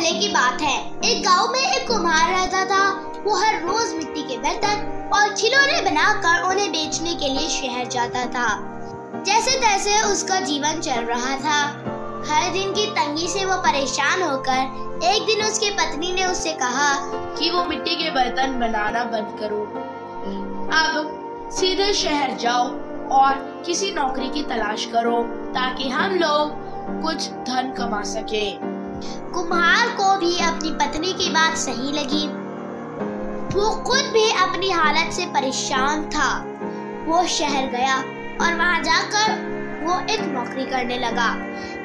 पहले की बात है। एक गांव में एक कुम्हार रहता था। वो हर रोज मिट्टी के बर्तन और खिलौने बनाकर उन्हें बेचने के लिए शहर जाता था। जैसे तैसे उसका जीवन चल रहा था। हर दिन की तंगी से वो परेशान होकर एक दिन उसकी पत्नी ने उससे कहा कि वो मिट्टी के बर्तन बनाना बंद करो, अब सीधे शहर जाओ और किसी नौकरी की तलाश करो ताकि हम लोग कुछ धन कमा सके। कुम्हार को भी अपनी पत्नी की बात सही लगी। वो खुद भी अपनी हालत से परेशान था। वो शहर गया और वहां जाकर वो एक नौकरी करने लगा।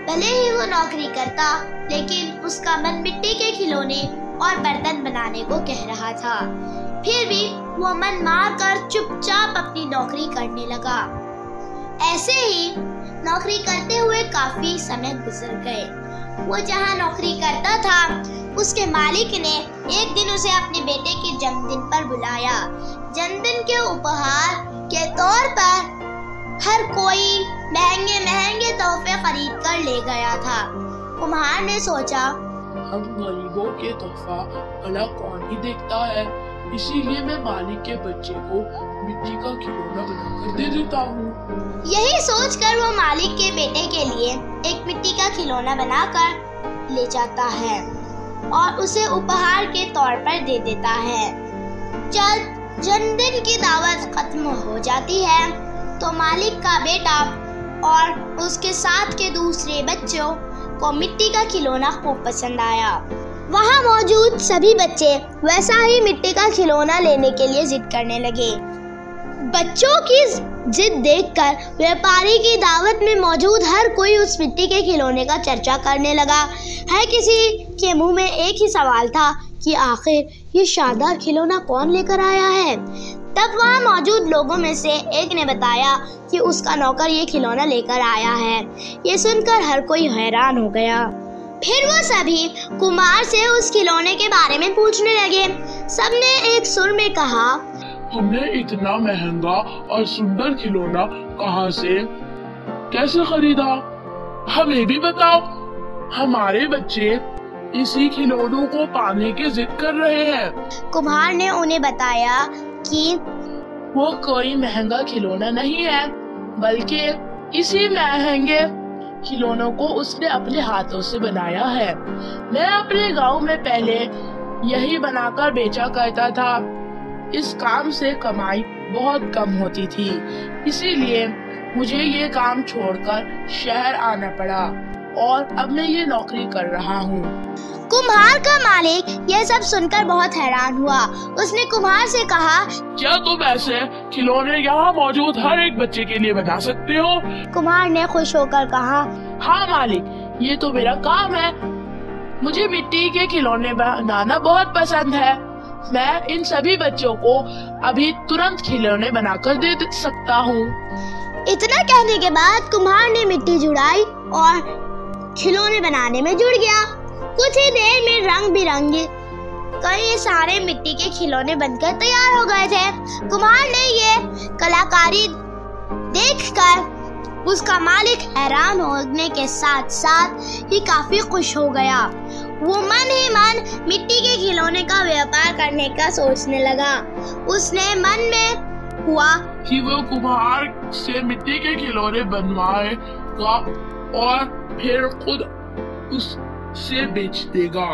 भले ही वो नौकरी करता, लेकिन उसका मन मिट्टी के खिलौने और बर्तन बनाने को कह रहा था। फिर भी वो मन मारकर चुपचाप अपनी नौकरी करने लगा। ऐसे ही नौकरी करते हुए काफी समय गुजर गए। वो जहाँ नौकरी करता था, उसके मालिक ने एक दिन उसे अपने बेटे के जन्मदिन पर बुलाया। जन्मदिन के उपहार के तौर पर हर कोई महंगे महंगे तोहफे खरीद कर ले गया था। कुम्हार ने सोचा, हम गरीबों के तोहफा भला कौन ही देखता है, इसीलिए मैं मालिक के बच्चे को मिट्टी का खिलौना बनाकर दे देता हूँ। यही सोचकर वो मालिक के बेटे के लिए एक मिट्टी का खिलौना बनाकर ले जाता है और उसे उपहार के तौर पर दे देता है। जब जन्मदिन की दावत खत्म हो जाती है तो मालिक का बेटा और उसके साथ के दूसरे बच्चों को मिट्टी का खिलौना खूब पसंद आया। वहाँ मौजूद सभी बच्चे वैसा ही मिट्टी का खिलौना लेने के लिए जिद करने लगे। बच्चों की जिद देखकर व्यापारी की दावत में मौजूद हर कोई उस मिट्टी के खिलौने का चर्चा करने लगा। हर किसी के मुंह में एक ही सवाल था कि आखिर ये शानदार खिलौना कौन लेकर आया है। तब वहाँ मौजूद लोगों में से एक ने बताया कि उसका नौकर ये खिलौना लेकर आया है। ये सुनकर हर कोई हैरान हो गया। फिर वो सभी कुम्हार से उस खिलौने के बारे में पूछने लगे। सबने एक सुर में कहा, हमने इतना महंगा और सुंदर खिलौना कहाँ से कैसे खरीदा? हमें भी बताओ, हमारे बच्चे इसी खिलौनों को पाने की जिद कर रहे हैं। कुम्हार ने उन्हें बताया कि वो कोई महंगा खिलौना नहीं है, बल्कि इसी महंगे खिलौनों को उसने अपने हाथों से बनाया है। मैं अपने गांव में पहले यही बनाकर बेचा करता था। इस काम से कमाई बहुत कम होती थी, इसीलिए मुझे ये काम छोड़कर शहर आना पड़ा और अब मैं ये नौकरी कर रहा हूँ। कुम्हार का मालिक यह सब सुनकर बहुत हैरान हुआ। उसने कुम्हार से कहा, क्या तुम ऐसे खिलौने यहाँ मौजूद हर एक बच्चे के लिए बना सकते हो? कुम्हार ने खुश होकर कहा, हाँ मालिक, ये तो मेरा काम है। मुझे मिट्टी के खिलौने बनाना बहुत पसंद है। मैं इन सभी बच्चों को अभी तुरंत खिलौने बनाकर दे सकता हूँ। इतना कहने के बाद कुम्हार ने मिट्टी जुड़ाई और खिलौने बनाने में जुड़ गया। कुछ ही देर में रंग बिरंगे कई सारे मिट्टी के खिलौने बनकर तैयार हो गए थे। कुम्हार ने ये कलाकारी देखकर उसका मालिक हैरान होने के साथ साथ ही काफी खुश हो गया। वो मन ही मन मिट्टी के खिलौने का व्यापार करने का सोचने लगा। उसने मन में हुआ कि वो कुम्हार से मिट्टी के खिलौने बनवाएगा और फिर खुद उससे बेच देगा।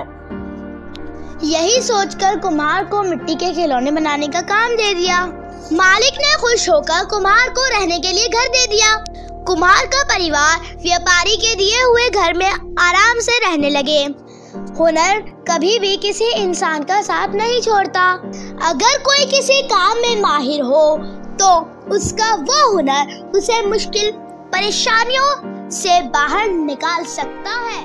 यही सोचकर कुम्हार को मिट्टी के खिलौने बनाने का काम दे दिया। मालिक ने खुश होकर कुम्हार को रहने के लिए घर दे दिया। कुम्हार का परिवार व्यापारी के दिए हुए घर में आराम से रहने लगे। हुनर कभी भी किसी इंसान का साथ नहीं छोड़ता। अगर कोई किसी काम में माहिर हो तो उसका वो हुनर उसे मुश्किल परेशानियों से बाहर निकाल सकता है।